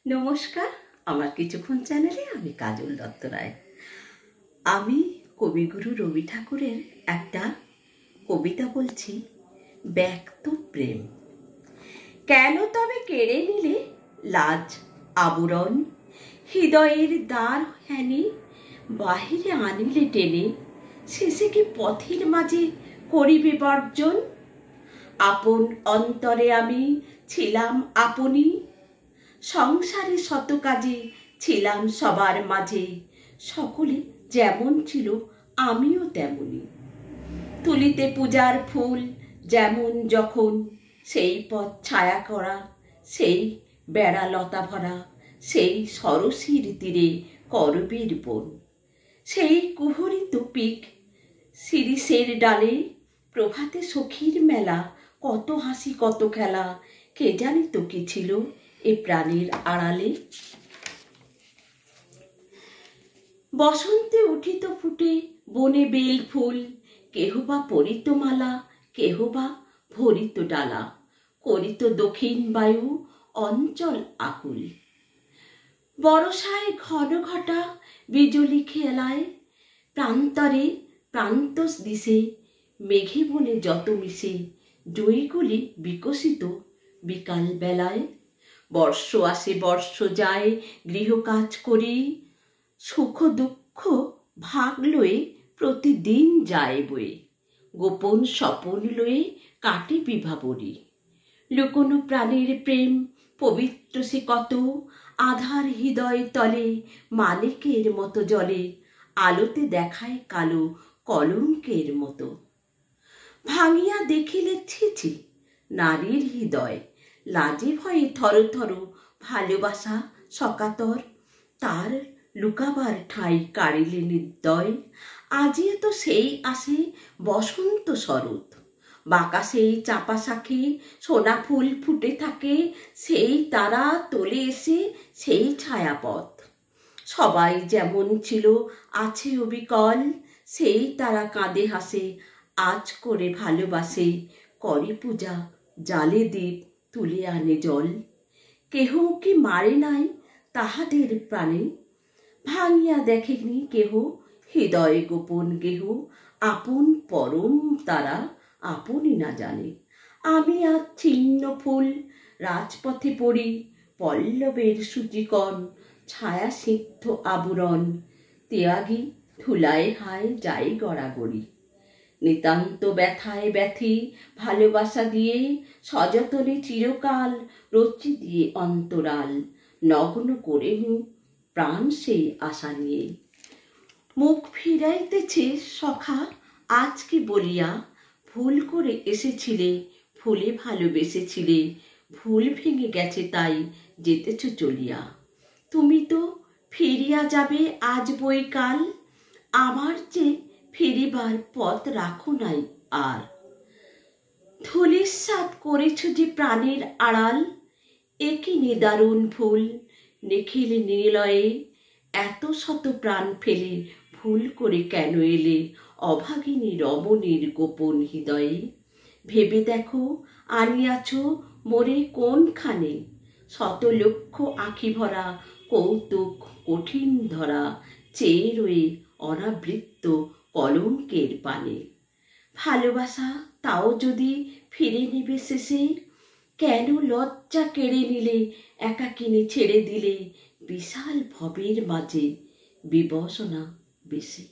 নমস্কার, আমার কিছুক্ষণ চ্যানেলে আমি কাজল দত্ত রায়। আমি কবিগুরু রবি ঠাকুরের একটা কবিতা বলছি, ব্যক্ত প্রেম। কেন তবে কেড়ে নিলে লাজ আবরণ, হৃদয়ের দ্বার হ্যানি বাহিরে আনিলে টেনে, শেষে কি পথের মাঝে করিবে বর্জন? আপন অন্তরে আমি ছিলাম আপনি, সংসারে শত কাজে ছিলাম সবার মাঝে, সকলে যেমন ছিল আমিও তেমনি। তুলিতে পূজার ফুল যেমন যখন, সেই পথ ছায়া করা, সেই বেড়া লতা ভরা, সেই সরসীর তীরে করবীর বন, সেই কুহরিত পিক শিরিষের ডালে, প্রভাতে সখীর মেলা, কত হাসি কত খেলা, কে জানি তো কি ছিল এ প্রাণীর আড়ালে। বসন্তে উঠিত ফুটে বনে বেল ফুল, কেহ বা পরিত মালা, কেহ বা ভরিত ডালা, করিত দক্ষিণ বায়ু অঞ্চল আকুল। বরষায় ঘন ঘটা বিজলি খেলায়, প্রান্তরে প্রান্তস দিশে মেঘে বনে যত মিশে, জয়গুলি বিকশিত বিকাল বেলায়। বর্ষ আসে বর্ষ যায় গৃহকাজ করি, সুখ দুঃখ ভাগ লয়ে প্রতিদিন যায় বয়ে, গোপন স্বপন লয়ে কাটে বিভাবরী। লুকোনো প্রাণের প্রেম পবিত্র সে কত, আধার হৃদয় তলে মালিকের মতো জলে, আলোতে দেখায় কালো কলঙ্কের মতো। ভাঙিয়া দেখিলে ছিছি নারীর হৃদয়, লাজে ভয়ে থর থর ভালোবাসা সকাতর, তার লুকাবার ঠাঁই কাড়িলে নির্দয়। আজিও তো সেই আসে বসন্ত শরৎ, বাঁকা সেই চাপা শাখে সোনা ফুল ফুটে থাকে, সেই তারা তোলে এসে সেই ছায়াপথ। সবাই যেমন ছিল আছে অবিকল, সেই তারা কাঁদে হাসে আজ করে ভালোবাসে, করে পূজা জালে দ্বীপ তুলে আনে জল। কেহ কি মারে নাই তাহাদের প্রাণে, ভাঙিয়া দেখেনি কেহ হৃদয় গোপন গেহ, আপন পরম তারা আপনি না জানে। আমি আজ ছিন্ন ফুল রাজপথে পড়ি, পল্লবের সূচিকণ ছায়া সিদ্ধ আবরণ, ত্যাগী ধুলায় হায় যাই গড়াগড়ি। নিতান্ত ব্যথায় ব্যথি ভালোবাসা দিয়ে, সযতনে চিরকাল রচি দিয়ে অন্তরাল, নগ্ন করে মুখ প্রাণ সেই আশা নিয়ে। মুখ ফিরাইতেছে সখা আজ কি বলিয়া, ভুল করে এসেছিলে ভুলে ভালোবেসেছিলে, ভুল ভেঙে গেছে তাই যেতেছ চলিয়া। তুমি তো ফিরিয়া যাবে আজ বৈকাল, আমার যে ফিরিবার পথ রাখো নাই আর। ধূলিসাৎ করেছ যে প্রাণের আড়াল, একই নিদারুণ ভুল নিখিল নিলয়ে, এত শত প্রাণ ফেলে ভুল করে কেন এলে অভাগিনী রমণীর গোপন হৃদয়ে। ভেবে দেখো আনিয়াছ মোরে কোনখানে, শত লক্ষ আঁখি ভরা কৌতুক কঠিন ধরা, চেয়ে রয়ে অনাবৃত্ত কলঙ্কের পানে। ভালোবাসা তাও যদি ফিরে নেবে শেষে, কেন লজ্জা কেড়ে নিলে একাকিনী ছেড়ে দিলে, বিশাল ভবের মাঝে বিবসনা বেশি।